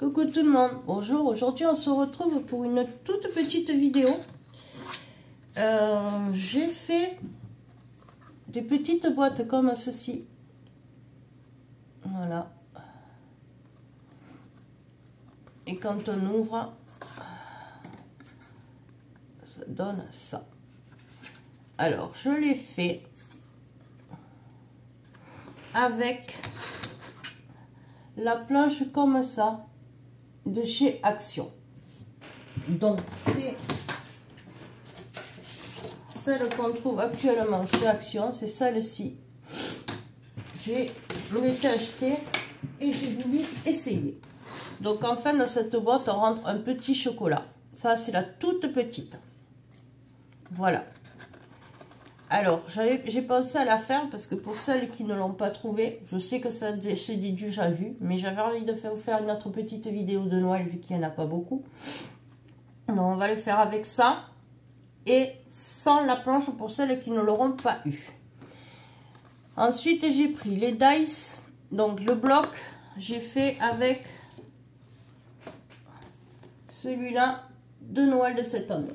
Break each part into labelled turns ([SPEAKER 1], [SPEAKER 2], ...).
[SPEAKER 1] Coucou tout le monde, bonjour, aujourd'hui on se retrouve pour une toute petite vidéo. J'ai fait des petites boîtes comme ceci. Voilà. Et quand on ouvre, ça donne ça. Alors, je l'ai fait avec la planche comme ça de chez Action. Donc c'est celle qu'on trouve actuellement chez Action, c'est celle-ci. J'ai été acheté et j'ai voulu essayer. Donc en fin de cette boîte on rentre un petit chocolat. Ça c'est la toute petite. Voilà. Alors, j'ai pensé à la faire parce que pour celles qui ne l'ont pas trouvé, je sais que c'est déjà vu, mais j'avais envie de vous faire une autre petite vidéo de Noël vu qu'il n'y en a pas beaucoup. Donc, on va le faire avec ça et sans la planche pour celles qui ne l'auront pas eu. Ensuite, j'ai pris les dice, donc le bloc, j'ai fait avec celui-là de Noël de cette année.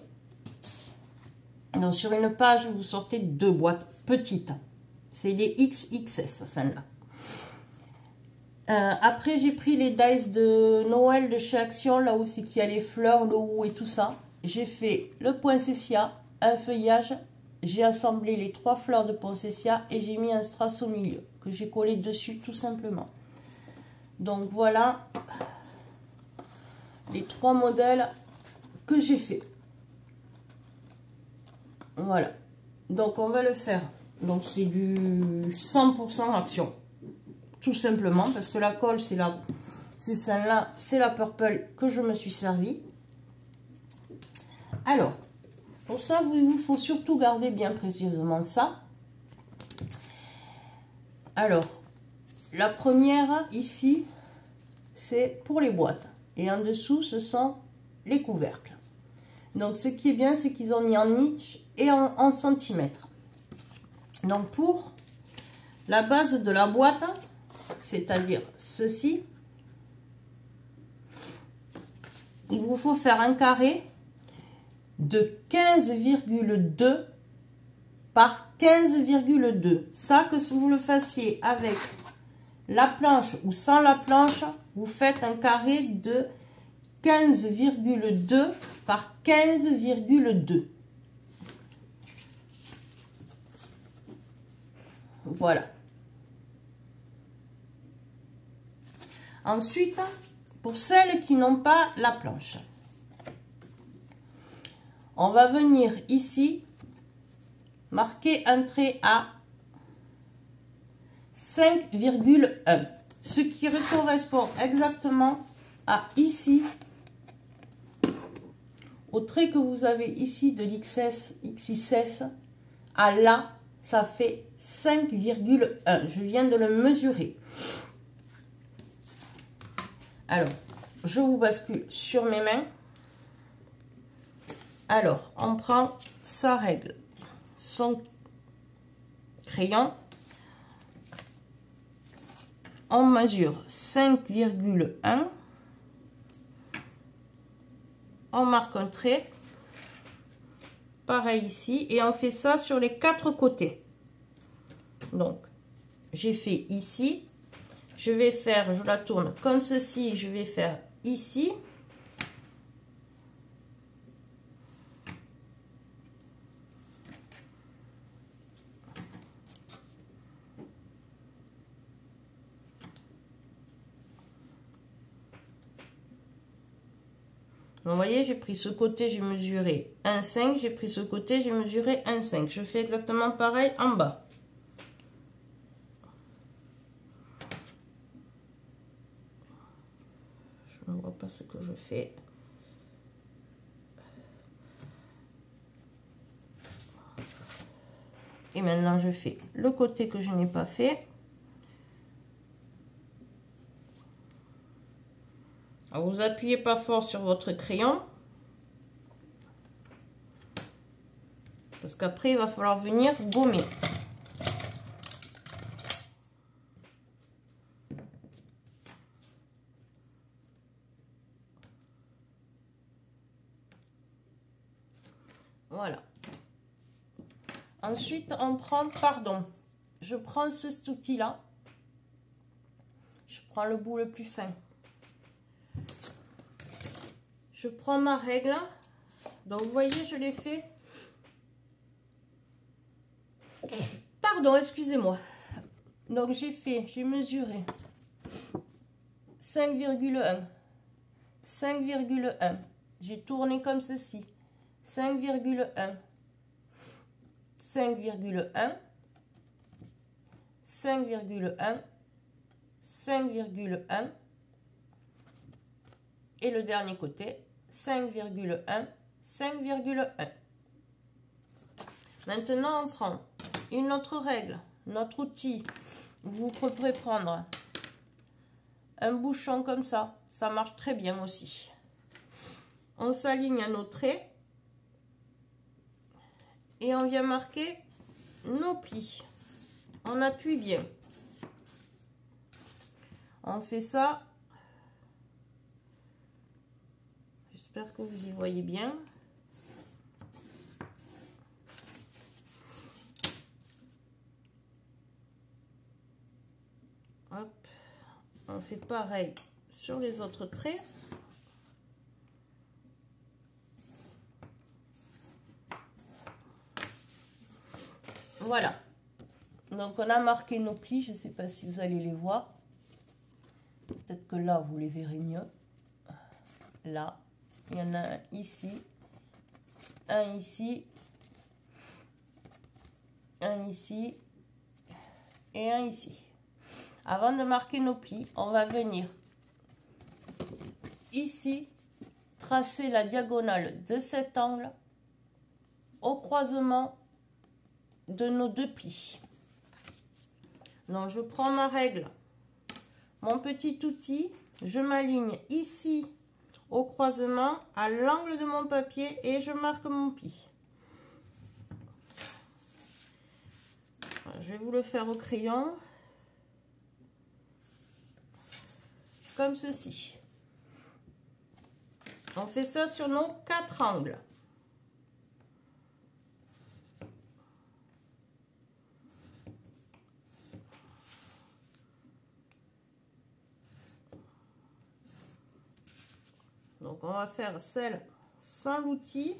[SPEAKER 1] Donc sur une page, vous sortez deux boîtes petites. C'est les XXS, celle-là. Après, j'ai pris les dice de Noël de chez Action, là où c'est qu'il y a les fleurs, le haut et tout ça. J'ai fait le poinsettia, un feuillage. J'ai assemblé les 3 fleurs de poinsettia et j'ai mis un strass au milieu que j'ai collé dessus tout simplement. Donc voilà les 3 modèles que j'ai fait. Voilà, donc on va le faire. Donc c'est du 100% Action, tout simplement, parce que la colle c'est celle-là, c'est la purple que je me suis servi. Alors, pour ça, il vous faut surtout garder bien précieusement ça. Alors, la première ici, c'est pour les boîtes, et en dessous, ce sont les couvercles. Donc, ce qui est bien, c'est qu'ils ont mis en inch et en centimètres. Donc, pour la base de la boîte, c'est-à-dire ceci, il vous faut faire un carré de 15,2 par 15,2. Ça, que si vous le fassiez avec la planche ou sans la planche, vous faites un carré de 15,2 par 15,2. Voilà. Ensuite, pour celles qui n'ont pas la planche, on va venir ici marquer un trait à 5,1, ce qui correspond exactement à ici, au trait que vous avez ici de l'XXS à là, ça fait 5,1. Je viens de le mesurer. Alors, je vous bascule sur mes mains. Alors, on prend sa règle, son crayon. On mesure 5,1. On marque un trait. Pareil ici. Et on fait ça sur les 4 côtés. Donc, j'ai fait ici. Je vais faire, je la tourne comme ceci. Je vais faire ici. Vous voyez, j'ai pris ce côté, j'ai mesuré 1,5. J'ai pris ce côté, j'ai mesuré 1,5. Je fais exactement pareil en bas. Je ne vois pas ce que je fais. Et maintenant, je fais le côté que je n'ai pas fait. Alors, vous appuyez pas fort sur votre crayon. Parce qu'après, il va falloir venir gommer. Voilà. Ensuite, on prend, pardon, je prends cet outil-là. Je prends le bout le plus fin. Je prends ma règle. Donc, vous voyez, je l'ai fait. Pardon, excusez-moi. Donc, j'ai mesuré 5,1. 5,1. J'ai tourné comme ceci. 5,1. 5,1. 5,1. 5,1. Et le dernier côté, 5,1. 5,1. Maintenant, on prend une autre règle, notre outil. Vous pourrez prendre un bouchon comme ça marche très bien aussi. On s'aligne à nos traits et on vient marquer nos plis. On appuie bien. On fait ça. J'espère que vous y voyez bien. Hop. On fait pareil sur les autres traits. Voilà. Donc, on a marqué nos plis. Je ne sais pas si vous allez les voir. Peut-être que là, vous les verrez mieux. Là. Il y en a un ici. Un ici. Un ici. Et un ici. Avant de marquer nos plis, on va venir ici, tracer la diagonale de cet angle au croisement de nos deux plis. Donc, je prends ma règle, mon petit outil, je m'aligne ici au croisement, à l'angle de mon papier et je marque mon pli. Je vais vous le faire au crayon. Comme ceci. On fait ça sur nos 4 angles. Donc, on va faire celle sans l'outil.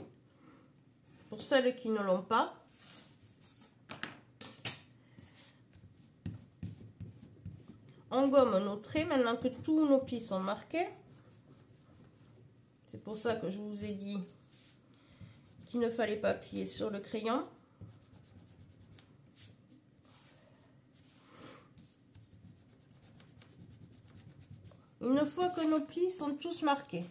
[SPEAKER 1] Pour celles qui ne l'ont pas. On gomme nos traits maintenant que tous nos plis sont marqués. C'est pour ça que je vous ai dit qu'il ne fallait pas appuyer sur le crayon. Une fois que nos plis sont tous marqués,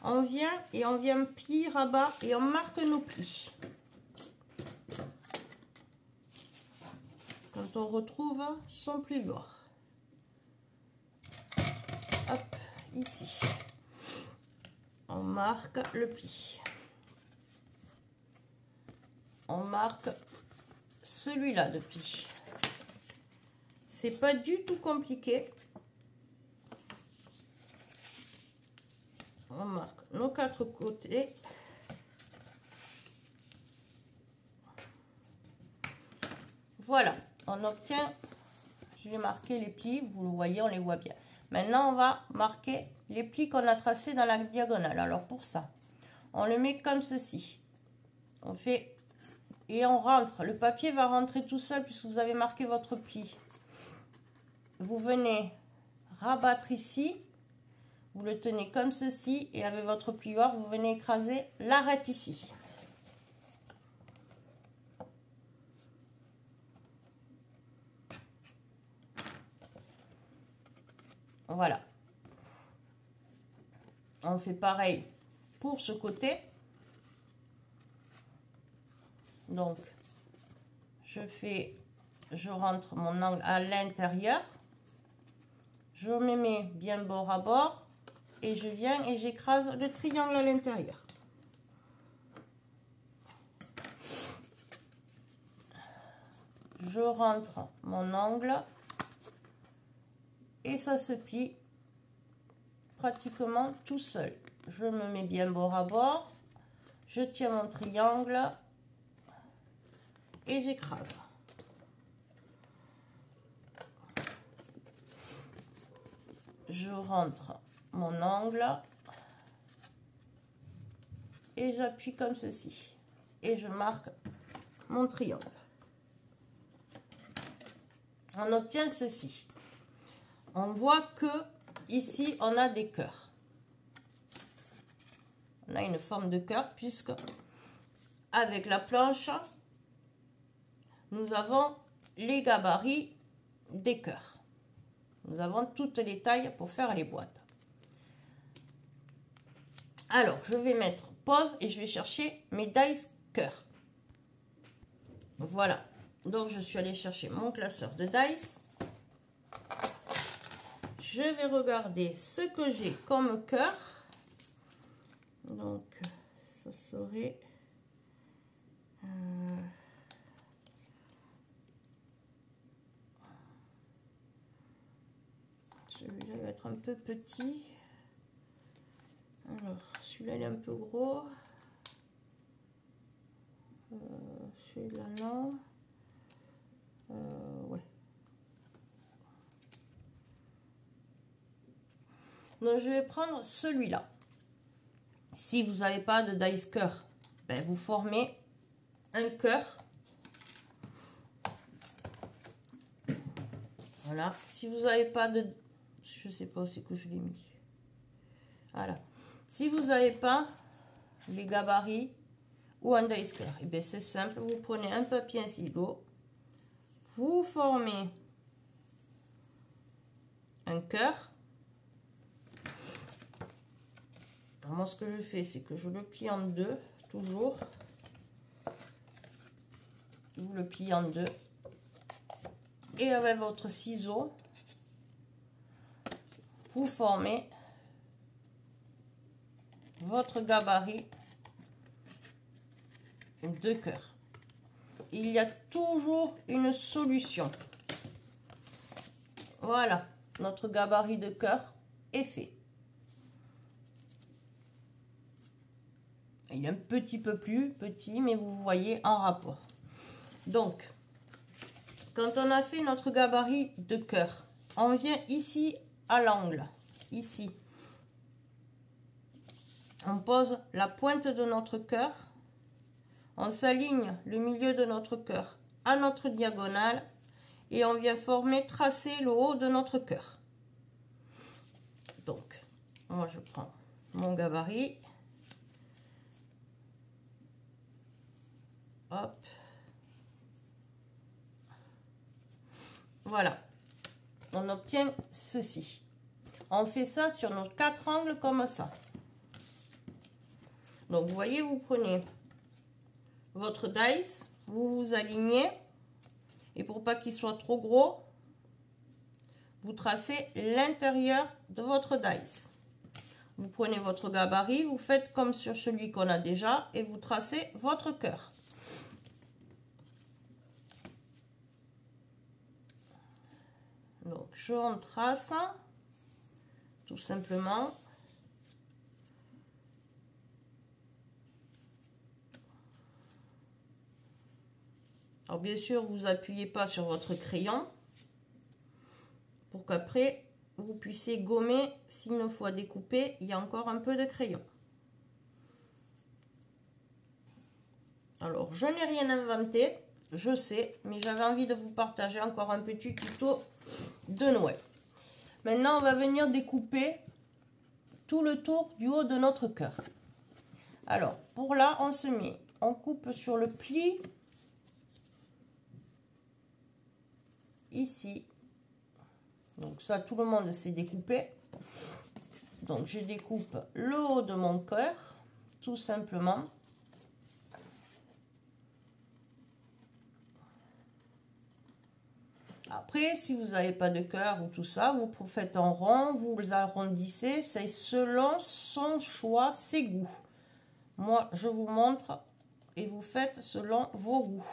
[SPEAKER 1] on vient et on vient pli, rabat et on marque nos plis. Quand on retrouve son pli bord. Hop, ici. On marque le pli. On marque celui-là de pli. C'est pas du tout compliqué. On marque nos 4 côtés. Voilà, on obtient, j'ai marqué les plis, vous le voyez, on les voit bien. Maintenant, on va marquer les plis qu'on a tracés dans la diagonale. Alors, pour ça, on le met comme ceci. On fait et on rentre. Le papier va rentrer tout seul puisque vous avez marqué votre pli. Vous venez rabattre ici. Vous le tenez comme ceci et avec votre plioir, vous venez écraser l'arête ici. Voilà. On fait pareil pour ce côté. Donc, je rentre mon angle à l'intérieur. Je me mets bien bord à bord. Et je viens et j'écrase le triangle à l'intérieur. Je rentre mon angle. Et ça se plie pratiquement tout seul. Je me mets bien bord à bord. Je tiens mon triangle et j'écrase. Je rentre mon angle et j'appuie comme ceci. Et je marque mon triangle. On obtient ceci. On voit que ici on a des cœurs. On a une forme de cœur puisque avec la planche, nous avons les gabarits des cœurs. Nous avons toutes les tailles pour faire les boîtes. Alors, je vais mettre pause et je vais chercher mes dice cœurs. Voilà. Donc, je suis allée chercher mon classeur de dice. Je vais regarder ce que j'ai comme cœur. Donc, ça serait... celui-là va être un peu petit. Alors, celui-là il est un peu gros. Celui-là non. Ouais. Donc, je vais prendre celui-là. Si vous n'avez pas de dice cœur, ben, vous formez un cœur. Voilà. Si vous n'avez pas de... Je ne sais pas où c'est que je l'ai mis. Voilà. Si vous n'avez pas les gabarits ou un dice cœur, et bien c'est simple. Vous prenez un papier stylo. Vous formez un cœur. Alors moi, ce que je fais, c'est que je le plie en deux, toujours. Vous le pliez en deux. Et avec votre ciseau, vous formez votre gabarit de cœur. Il y a toujours une solution. Voilà, notre gabarit de cœur est fait. Il est un petit peu plus petit, mais vous voyez en rapport. Donc, quand on a fait notre gabarit de cœur, on vient ici à l'angle, ici. On pose la pointe de notre cœur. On s'aligne le milieu de notre cœur à notre diagonale et on vient former, tracer le haut de notre cœur. Donc, moi je prends mon gabarit. Hop. Voilà. On obtient ceci. On fait ça sur nos 4 angles comme ça. Donc, vous voyez, vous prenez votre dice, vous vous alignez. Et pour pas qu'il soit trop gros, vous tracez l'intérieur de votre dice. Vous prenez votre gabarit, vous faites comme sur celui qu'on a déjà et vous tracez votre cœur. Donc, je retrace tout simplement. Alors, bien sûr, vous appuyez pas sur votre crayon pour qu'après, vous puissiez gommer. S'il faut découper, il y a encore un peu de crayon. Alors, je n'ai rien inventé, je sais, mais j'avais envie de vous partager encore un petit tuto de Noël. Maintenant, on va venir découper tout le tour du haut de notre cœur. Alors, pour là, on se met, on coupe sur le pli, ici. Donc ça, tout le monde sait découper. Donc, je découpe le haut de mon cœur, tout simplement. Après, si vous n'avez pas de cœur ou tout ça, vous faites en rond, vous arrondissez, c'est selon son choix, ses goûts. Moi, je vous montre et vous faites selon vos goûts.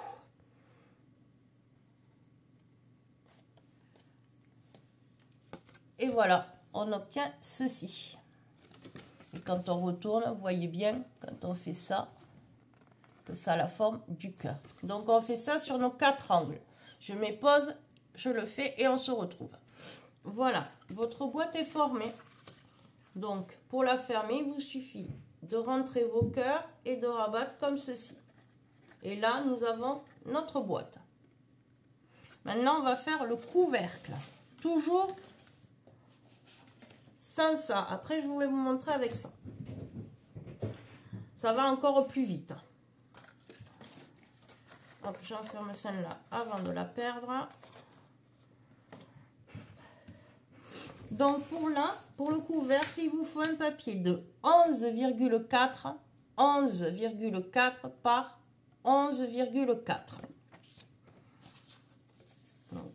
[SPEAKER 1] Et voilà, on obtient ceci. Et quand on retourne, vous voyez bien, quand on fait ça, que ça a la forme du cœur. Donc on fait ça sur nos 4 angles. Je mets pause, je le fais et on se retrouve. Voilà, votre boîte est formée. Donc pour la fermer, il vous suffit de rentrer vos cœurs et de rabattre comme ceci. Et là, nous avons notre boîte. Maintenant, on va faire le couvercle. Toujours sans ça. Après, je vais vous montrer avec ça. Ça va encore plus vite. Hop, j'enferme celle-là avant de la perdre. Donc, pour le couvercle, il vous faut un papier de 11,4 par 11,4. Donc,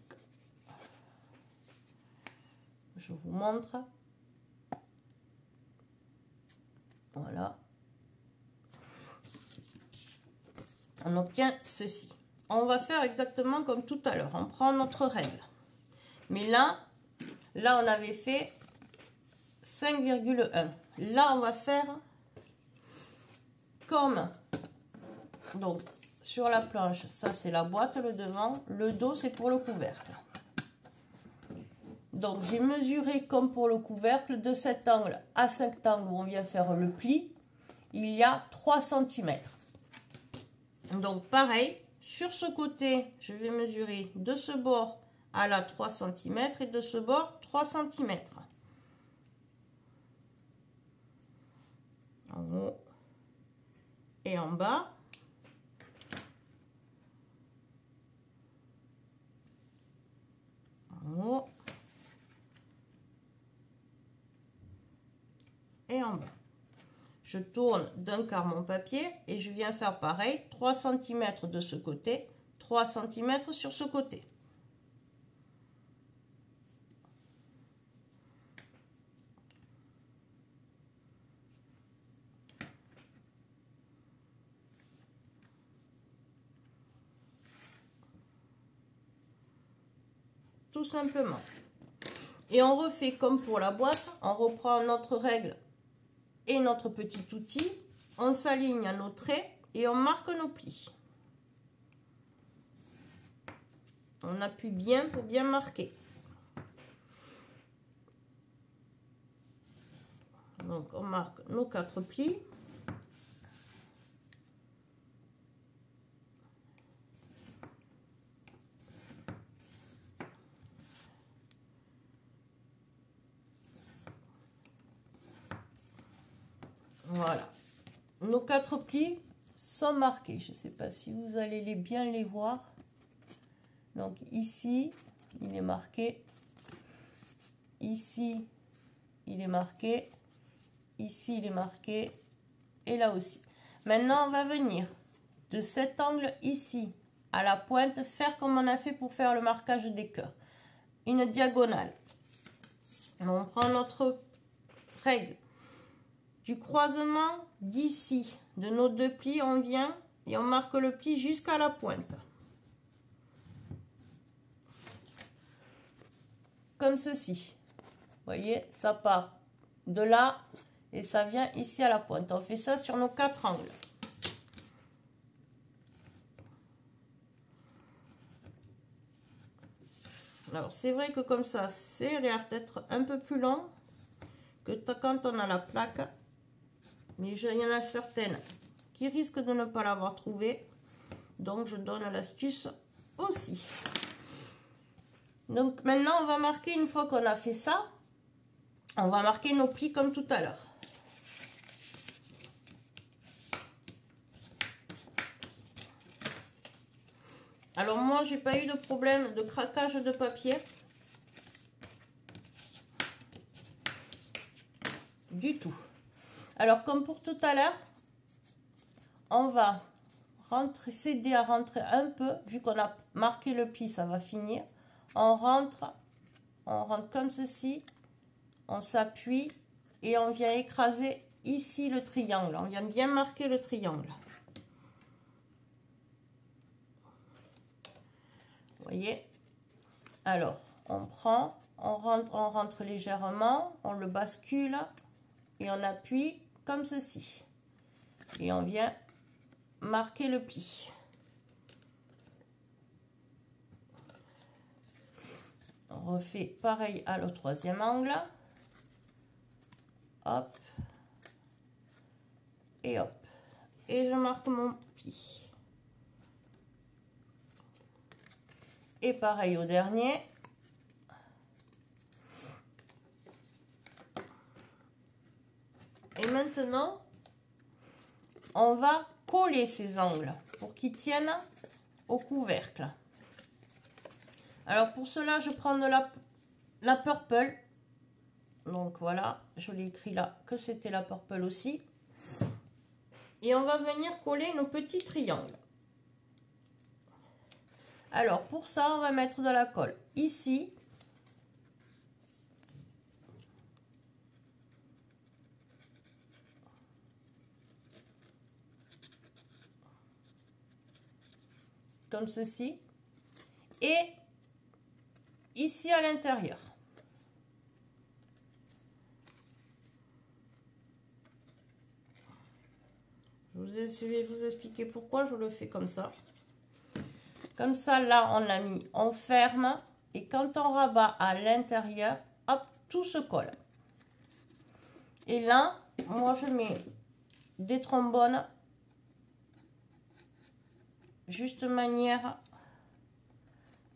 [SPEAKER 1] je vous montre. Voilà. On obtient ceci. On va faire exactement comme tout à l'heure. On prend notre règle. Mais là, on avait fait 5,1. Là, on va faire comme... Donc, sur la planche, ça c'est la boîte, le devant. Le dos, c'est pour le couvercle. Donc, j'ai mesuré comme pour le couvercle, de cet angle à cet angle où on vient faire le pli, il y a 3 cm. Donc, pareil, sur ce côté, je vais mesurer de ce bord à là 3 cm et de ce bord 3 cm. En haut et en bas. En haut et en bas. Je tourne d'un quart mon papier et je viens faire pareil, 3 cm de ce côté, 3 cm sur ce côté. Tout simplement. Et on refait comme pour la boîte, on reprend notre règle et notre petit outil, on s'aligne à nos traits et on marque nos plis. On appuie bien pour bien marquer. Donc on marque nos 4 plis. Voilà, nos 4 plis sont marqués. Je ne sais pas si vous allez bien les voir. Donc ici, il est marqué. Ici, il est marqué. Ici, il est marqué. Et là aussi. Maintenant, on va venir de cet angle ici à la pointe, faire comme on a fait pour faire le marquage des cœurs. Une diagonale. On prend notre règle. Du croisement d'ici, de nos 2 plis, on vient et on marque le pli jusqu'à la pointe. Comme ceci. Vous voyez, ça part de là et ça vient ici à la pointe. On fait ça sur nos 4 angles. Alors, c'est vrai que comme ça, c'est l'air d'être un peu plus long que quand on a la plaque. Mais il y en a certaines qui risquent de ne pas l'avoir trouvé. Donc, je donne l'astuce aussi. Donc, maintenant, on va marquer, une fois qu'on a fait ça, on va marquer nos plis comme tout à l'heure. Alors, moi, j'ai pas eu de problème de craquage de papier. Du tout. Alors, comme pour tout à l'heure, on va s'aider à rentrer un peu. Vu qu'on a marqué le pli, ça va finir. On rentre comme ceci. On s'appuie et on vient écraser ici le triangle. On vient bien marquer le triangle. Vous voyez? Alors, on prend, on rentre légèrement, on le bascule et on appuie comme ceci. Et on vient marquer le pli. On refait pareil à le troisième angle. Hop. Et hop. Et je marque mon pli. Et pareil au dernier. Et maintenant, on va coller ces angles pour qu'ils tiennent au couvercle. Alors pour cela, je prends de la purple. Donc voilà, je l'ai écrit là que c'était la purple aussi. Et on va venir coller nos petits triangles. Alors pour ça, on va mettre de la colle ici. Comme ceci. Et ici à l'intérieur. Je vais vous expliquer pourquoi je le fais comme ça. Comme ça, là, on l'a mis, on ferme. Et quand on rabat à l'intérieur, hop, tout se colle. Et là, moi, je mets des trombones. Juste manière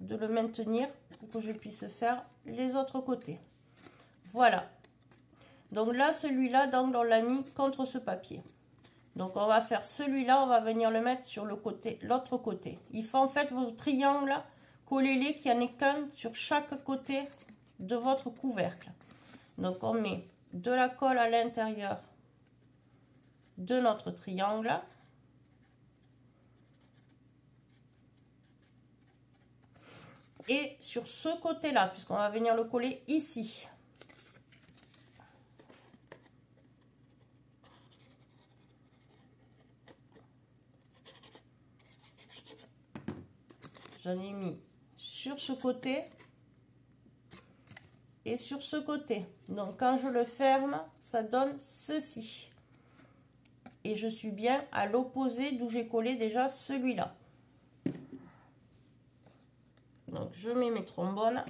[SPEAKER 1] de le maintenir pour que je puisse faire les autres côtés. Voilà. Donc là, celui-là, d'angle, on l'a mis contre ce papier. Donc on va faire celui-là, on va venir le mettre sur le côté, l'autre côté. Il faut en fait vos triangles, collez-les, qu'il n'y en ait qu'un sur chaque côté de votre couvercle. Donc on met de la colle à l'intérieur de notre triangle. Et sur ce côté-là, puisqu'on va venir le coller ici. J'en ai mis sur ce côté et sur ce côté. Donc quand je le ferme, ça donne ceci. Et je suis bien à l'opposé d'où j'ai collé déjà celui-là. Donc je mets mes trombones.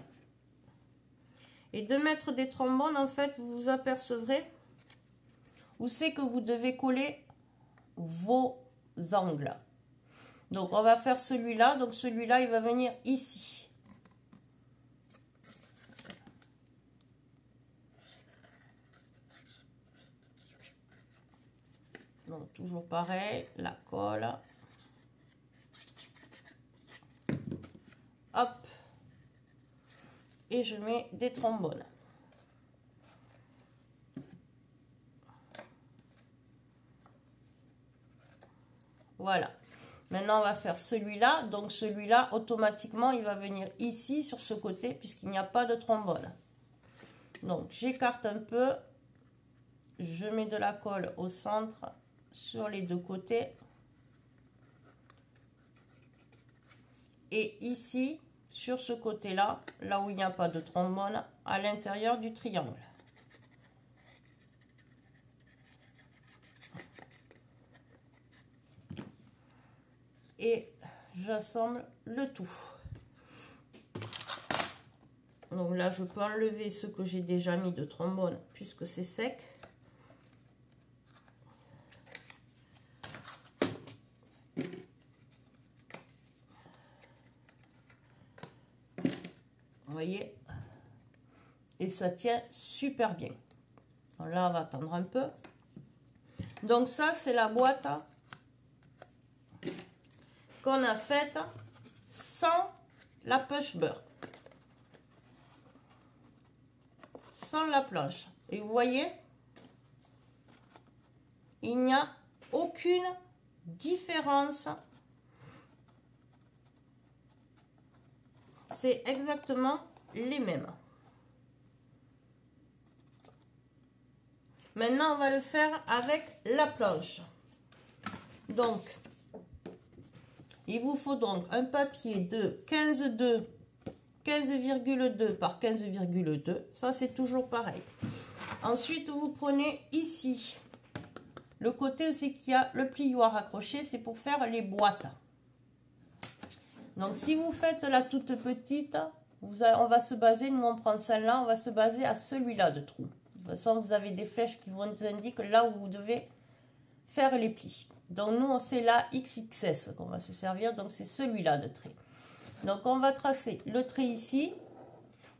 [SPEAKER 1] Et de mettre des trombones, en fait, vous vous apercevrez où c'est que vous devez coller vos angles. Donc on va faire celui-là. Donc celui-là, il va venir ici. Donc toujours pareil, la colle. Hop. Et je mets des trombones. Voilà. Maintenant, on va faire celui-là. Donc, celui-là, automatiquement, il va venir ici, sur ce côté, puisqu'il n'y a pas de trombone. Donc, j'écarte un peu. Je mets de la colle au centre, sur les deux côtés. Et ici, sur ce côté-là, là où il n'y a pas de trombone, à l'intérieur du triangle. Et j'assemble le tout. Donc là, je peux enlever ce que j'ai déjà mis de trombone puisque c'est sec. Vous voyez? Et ça tient super bien. Donc là, on va attendre un peu. Donc ça, c'est la boîte qu'on a faite sans la push beurre. Sans la planche. Et vous voyez, il n'y a aucune différence. C'est exactement les mêmes. Maintenant, on va le faire avec la planche. Donc, il vous faut donc un papier de 15,2 par 15,2. Ça, c'est toujours pareil. Ensuite, vous prenez ici Le côté aussi qu'il y a le plioir accroché, c'est pour faire les boîtes. Donc si vous faites la toute petite, on va se baser, nous on prend celle-là, on va se baser à celui-là de trou. De toute façon, vous avez des flèches qui vous indiquent là où vous devez faire les plis. Donc nous, c'est la XXS qu'on va se servir, donc c'est celui-là de trait. Donc on va tracer le trait ici.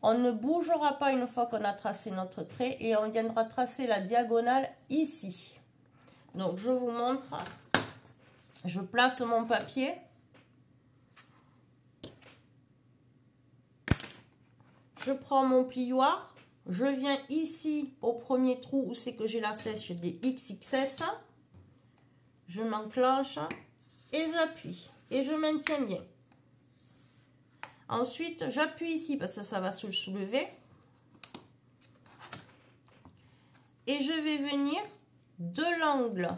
[SPEAKER 1] On ne bougera pas une fois qu'on a tracé notre trait et on viendra tracer la diagonale ici. Donc je vous montre. Je place mon papier. Je prends mon plioir. Je viens ici au premier trou où c'est que j'ai la flèche des XXS. Je m'enclenche et j'appuie. Et je maintiens bien. Ensuite, j'appuie ici parce que ça va se soulever. Et je vais venir de l'angle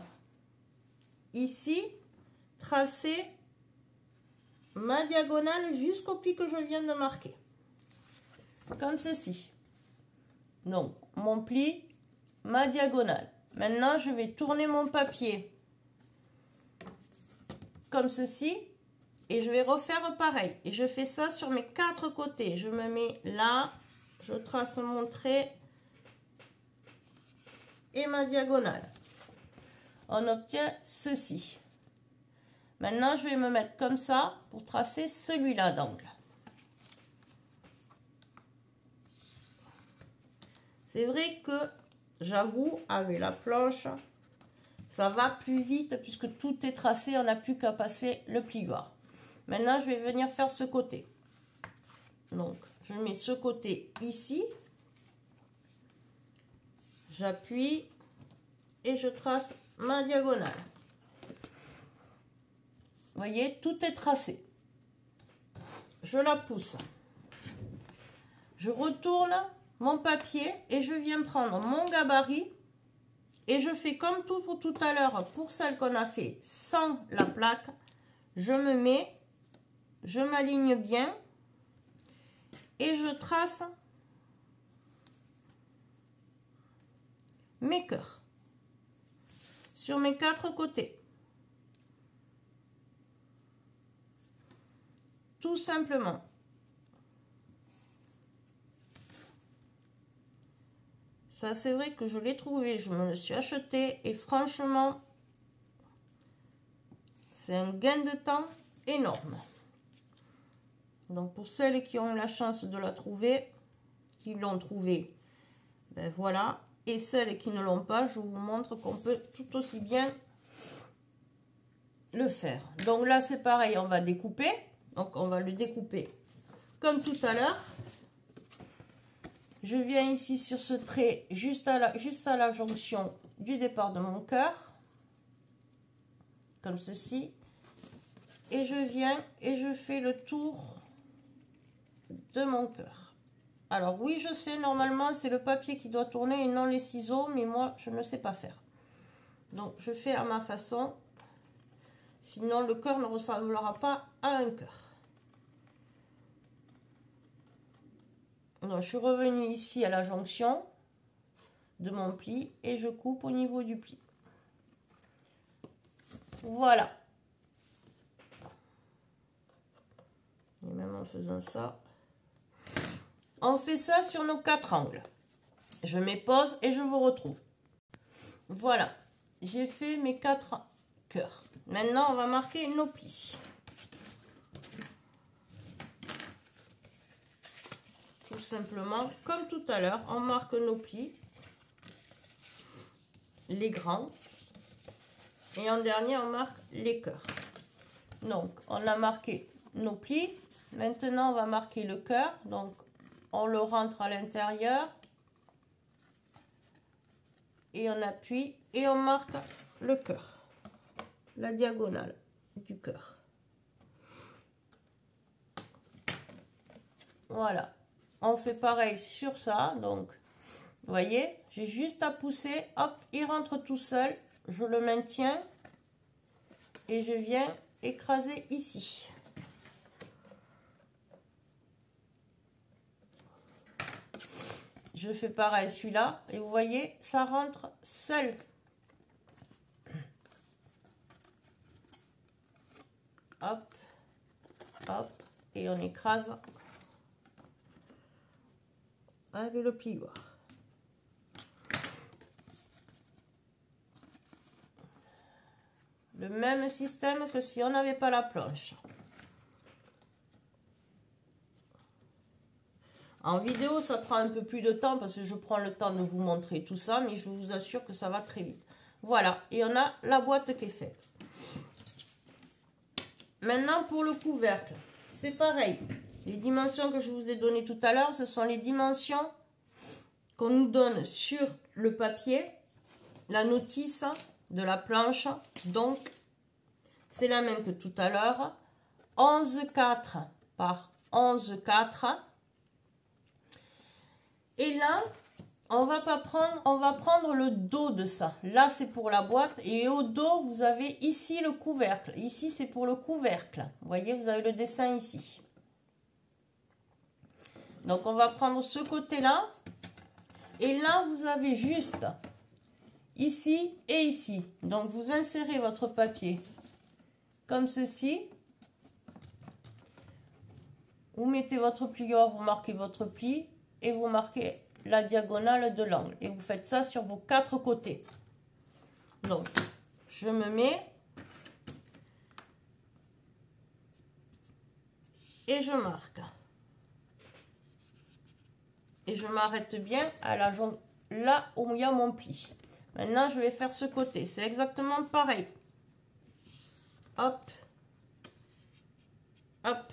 [SPEAKER 1] ici, tracer ma diagonale jusqu'au pli que je viens de marquer. Comme ceci. Donc, mon pli, ma diagonale. Maintenant, je vais tourner mon papier comme ceci. Et je vais refaire pareil. Et je fais ça sur mes 4 côtés. Je me mets là. Je trace mon trait. Et ma diagonale. On obtient ceci. Maintenant, je vais me mettre comme ça pour tracer celui-là d'angle. C'est vrai que, j'avoue, avec la planche, ça va plus vite puisque tout est tracé. On n'a plus qu'à passer le plioir. Maintenant, je vais venir faire ce côté. Donc, je mets ce côté ici. J'appuie et je trace ma diagonale. Vous voyez, tout est tracé. Je la pousse. Je retourne mon papier et je viens prendre mon gabarit. Et je fais comme tout à l'heure pour celle qu'on a fait sans la plaque. Je me mets... Je m'aligne bien et je trace mes cœurs sur mes 4 côtés. Tout simplement. Ça, c'est vrai que je l'ai trouvé, je me le suis acheté et franchement, c'est un gain de temps énorme. Donc, pour celles qui ont la chance de la trouver, qui l'ont trouvée, ben voilà. Et celles qui ne l'ont pas, je vous montre qu'on peut tout aussi bien le faire. Donc là, c'est pareil, on va découper. Donc, on va le découper comme tout à l'heure. Je viens ici sur ce trait, juste à la jonction du départ de mon cœur. Comme ceci. Et je viens et je fais le tour de mon cœur. Alors oui, je sais, normalement c'est le papier qui doit tourner et non les ciseaux, mais moi je ne sais pas faire. Donc je fais à ma façon, sinon le cœur ne ressemblera pas à un cœur. Donc je suis revenue ici à la jonction de mon pli et je coupe au niveau du pli. Voilà. Et même en faisant ça, on fait ça sur nos 4 angles. Je mets pause et je vous retrouve. Voilà, j'ai fait mes 4 cœurs. Maintenant, on va marquer nos plis. Tout simplement, comme tout à l'heure, on marque nos plis, les grands. Et en dernier, on marque les cœurs. Donc, on a marqué nos plis. Maintenant, on va marquer le cœur. Donc, on le rentre à l'intérieur. Et on appuie. Et on marque le cœur. La diagonale du cœur. Voilà. On fait pareil sur ça. Donc, vous voyez, j'ai juste à pousser. Hop, il rentre tout seul. Je le maintiens. Et je viens écraser ici. Je fais pareil celui-là et vous voyez, ça rentre seul. hop, hop, et on écrase avec le plioir. Le même système que si on n'avait pas la planche. En vidéo, ça prend un peu plus de temps parce que je prends le temps de vous montrer tout ça, mais je vous assure que ça va très vite. Voilà, et on a la boîte qui est faite. Maintenant, pour le couvercle, c'est pareil. Les dimensions que je vous ai données tout à l'heure, ce sont les dimensions qu'on nous donne sur le papier, la notice de la planche. Donc, c'est la même que tout à l'heure. 11,4 par 11,4. Et là, on va prendre le dos de ça. Là, c'est pour la boîte. Et au dos, vous avez ici le couvercle. Ici, c'est pour le couvercle. Vous voyez, vous avez le dessin ici. Donc, on va prendre ce côté-là. Et là, vous avez juste ici et ici. Donc, vous insérez votre papier comme ceci. Vous mettez votre plieur, vous marquez votre pli. Et vous marquez la diagonale de l'angle. Et vous faites ça sur vos 4 côtés. Donc, je me mets. Et je marque. Et je m'arrête bien à la jambe, là où il y a mon pli. Maintenant, je vais faire ce côté. C'est exactement pareil. Hop. Hop.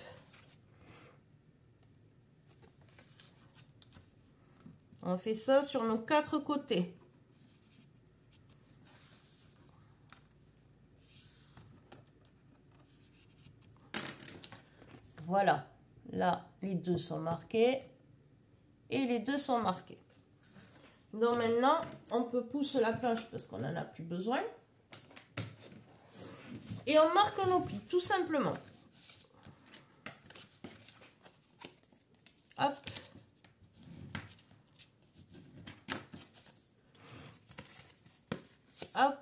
[SPEAKER 1] On fait ça sur nos 4 côtés. Voilà. Là, les deux sont marqués. Et les deux sont marqués. Donc maintenant, on peut pousser la planche parce qu'on n'en a plus besoin. Et on marque nos plis, tout simplement. Hop. Hop.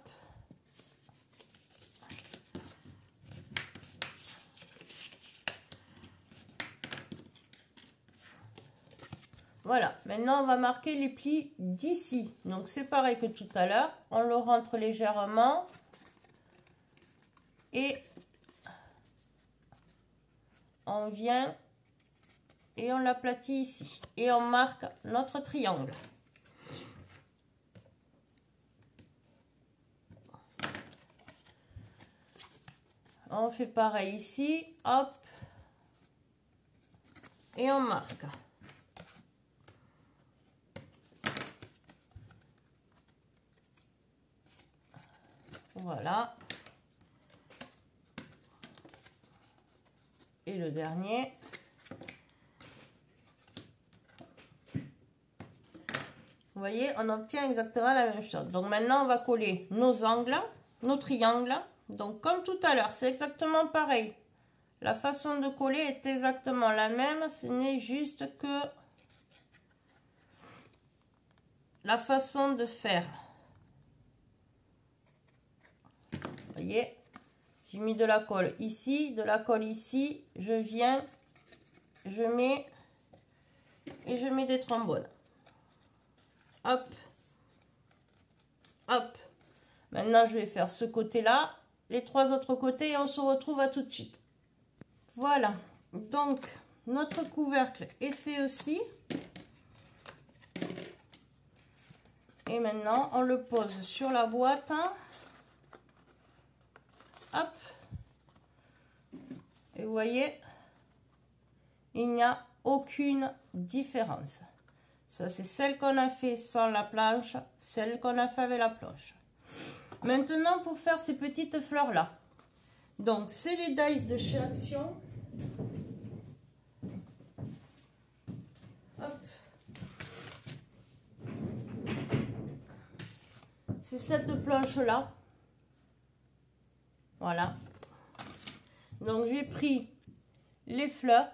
[SPEAKER 1] Voilà, maintenant on va marquer les plis d'ici. Donc c'est pareil que tout à l'heure, on le rentre légèrement et on vient et on l'aplatit ici. Et on marque notre triangle. On fait pareil ici, hop, et on marque. Voilà. Et le dernier. Vous voyez, on obtient exactement la même chose. Donc maintenant, on va coller nos angles, nos triangles. Donc comme tout à l'heure, c'est exactement pareil. La façon de coller est exactement la même. Ce n'est juste que la façon de faire. Vous voyez, j'ai mis de la colle ici, de la colle ici. Je viens, je mets et je mets des trombones. Hop, hop. Maintenant, je vais faire ce côté-là, les 3 autres côtés et on se retrouve à tout de suite. Voilà, donc notre couvercle est fait aussi. Et maintenant, on le pose sur la boîte. Hop. Et vous voyez, il n'y a aucune différence. Ça, c'est celle qu'on a fait sans la planche, celle qu'on a fait avec la planche. Maintenant, pour faire ces petites fleurs-là. Donc, c'est les dies de chez Action. Hop. C'est cette planche-là. Voilà. Donc, j'ai pris les fleurs,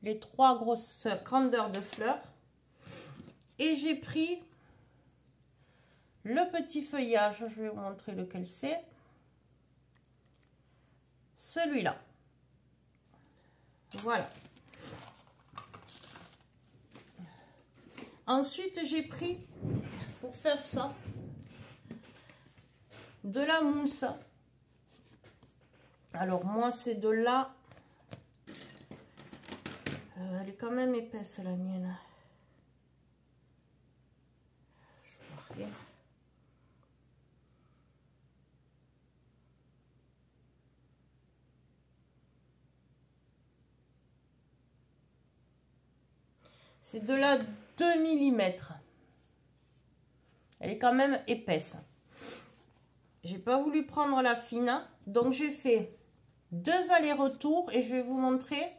[SPEAKER 1] les 3 grosses grandeurs de fleurs. Et j'ai pris le petit feuillage. Je vais vous montrer lequel c'est. Celui-là. Voilà. Ensuite, j'ai pris, pour faire ça, de la mousse. Alors, moi, c'est de la... elle est quand même épaisse, la mienne. Je vois rien. C'est de la 2 mm. Elle est quand même épaisse. J'ai pas voulu prendre la fine, donc j'ai fait 2 allers-retours et je vais vous montrer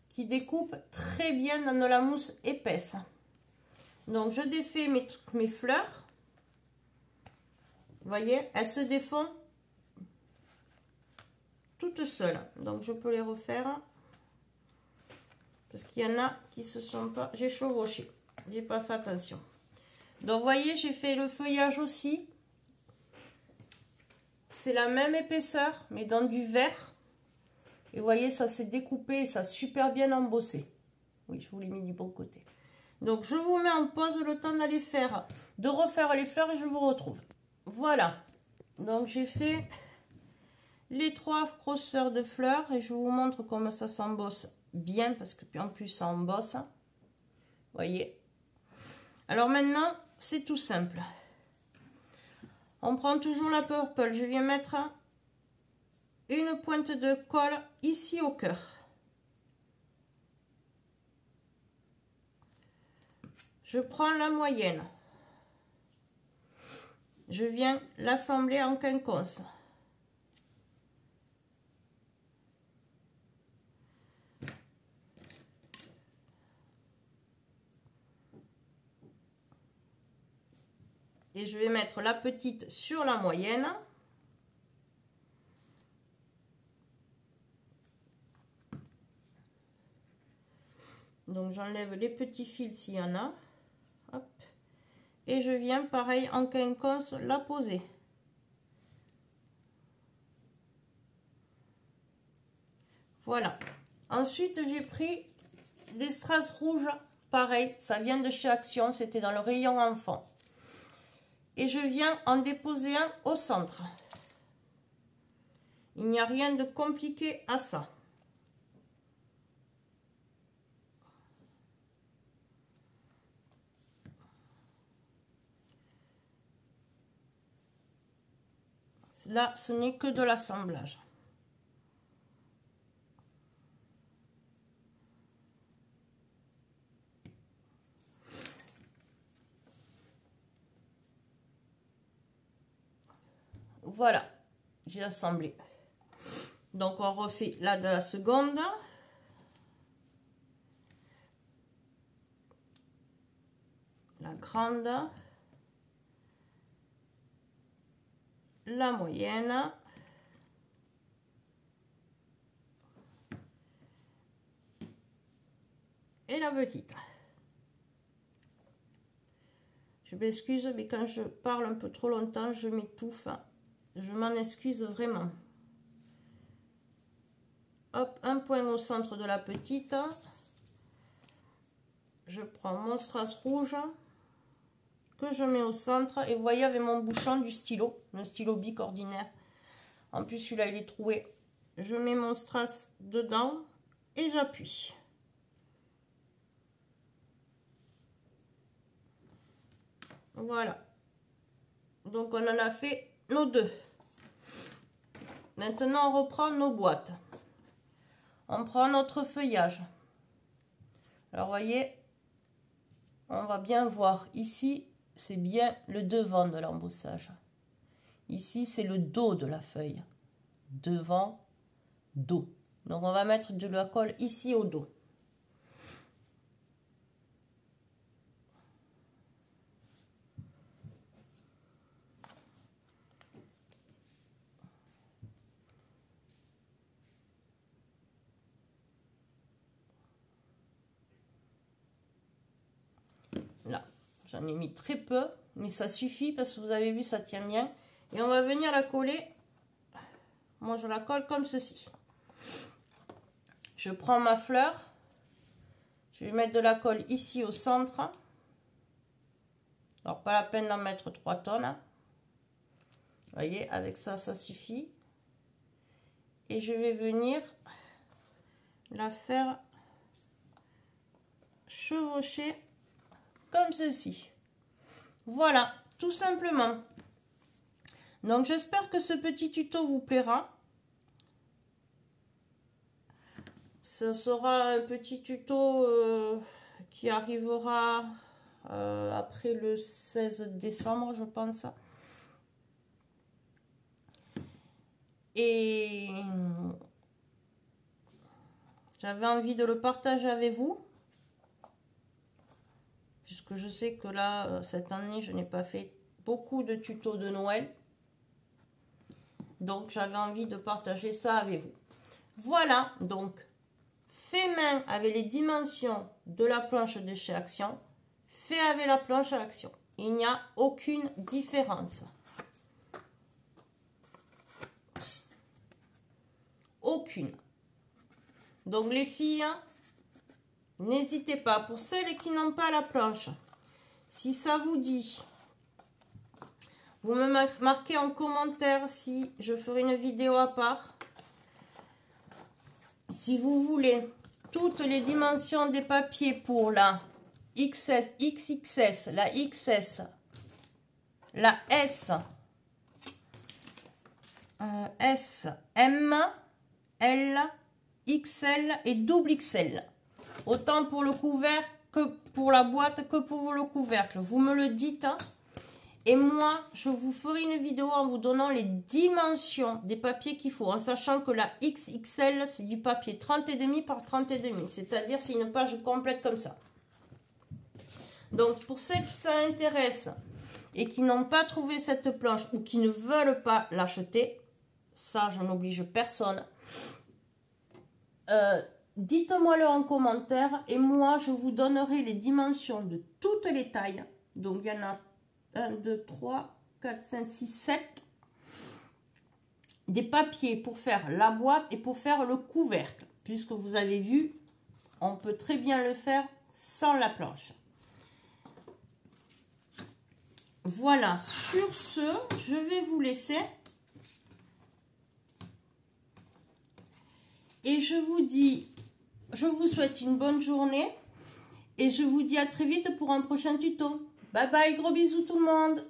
[SPEAKER 1] qui découpe très bien dans de la mousse épaisse. Donc je défais mes fleurs. Vous voyez, elles se défont toutes seules. Donc je peux les refaire. Parce qu'il y en a qui se sont pas... J'ai chevauché. J'ai pas fait attention. Donc vous voyez, j'ai fait le feuillage aussi. C'est la même épaisseur, mais dans du vert. Et vous voyez, ça s'est découpé et ça a super bien embossé. Oui, je vous l'ai mis du bon côté. Donc je vous mets en pause le temps d'aller faire, de refaire les fleurs et je vous retrouve. Voilà. Donc j'ai fait les 3 grosseurs de fleurs et je vous montre comment ça s'embosse bien parce que en plus ça embosse. Vous voyez. Alors maintenant, c'est tout simple. On prend toujours la purple. Je viens mettre une pointe de colle ici au cœur. Je prends la moyenne. Je viens l'assembler en quinconce. Et je vais mettre la petite sur la moyenne. Donc j'enlève les petits fils s'il y en a. Hop. Et je viens pareil en quinconce la poser. Voilà. Ensuite j'ai pris des strass rouges. Pareil, ça vient de chez Action, c'était dans le rayon enfant. Et je viens en déposer un au centre. Il n'y a rien de compliqué à ça. Là, ce n'est que de l'assemblage. Voilà, j'ai assemblé. Donc, on refait là de la seconde. La grande. La moyenne. Et la petite. Je m'excuse, mais quand je parle un peu trop longtemps, je m'étouffe. Je m'en excuse vraiment. Hop, un point au centre de la petite. Je prends mon strass rouge que je mets au centre. Et vous voyez avec mon bouchon du stylo, le stylo bic ordinaire. En plus, celui-là, il est troué. Je mets mon strass dedans et j'appuie. Voilà. Donc, on en a fait nos 2. Maintenant, on reprend nos boîtes. On prend notre feuillage. Alors, vous voyez, on va bien voir. Ici, c'est bien le devant de l'embossage. Ici, c'est le dos de la feuille. Devant, dos. Donc, on va mettre de la colle ici au dos. Là, j'en ai mis très peu, mais ça suffit parce que vous avez vu, ça tient bien. Et on va venir la coller. Moi, je la colle comme ceci. Je prends ma fleur. Je vais mettre de la colle ici au centre. Alors, pas la peine d'en mettre 3 tonnes. Vous voyez, avec ça, ça suffit. Et je vais venir la faire chevaucher comme ceci. Voilà, tout simplement. Donc, j'espère que ce petit tuto vous plaira. Ce sera un petit tuto qui arrivera après le 16 décembre, je pense. Et j'avais envie de le partager avec vous. Puisque je sais que là, cette année, je n'ai pas fait beaucoup de tutos de Noël. Donc, j'avais envie de partager ça avec vous. Voilà, donc, fait main avec les dimensions de la planche de chez Action. Fait avec la planche à Action. Il n'y a aucune différence. Aucune. Donc, les filles, n'hésitez pas. Pour celles qui n'ont pas la planche, si ça vous dit, vous me marquez en commentaire si je ferai une vidéo à part. Si vous voulez toutes les dimensions des papiers pour la XS, XXS, la XS, la S, S, M, L, XL et double XL. Autant pour le couvercle que pour la boîte que pour le couvercle. Vous me le dites. Hein, et moi, je vous ferai une vidéo en vous donnant les dimensions des papiers qu'il faut. En sachant que la XXL, c'est du papier 30,5 par 30,5. C'est-à-dire, c'est une page complète comme ça. Donc, pour celles qui ça intéresse et qui n'ont pas trouvé cette planche ou qui ne veulent pas l'acheter, ça, je n'oblige personne. Dites-moi-le en commentaire et moi, je vous donnerai les dimensions de toutes les tailles. Donc, il y en a 1, 2, 3, 4, 5, 6, 7. Des papiers pour faire la boîte et pour faire le couvercle. Puisque vous avez vu, on peut très bien le faire sans la planche. Voilà, sur ce, je vais vous laisser. Et je vous souhaite une bonne journée. Et je vous dis à très vite pour un prochain tuto. Bye bye, gros bisous tout le monde.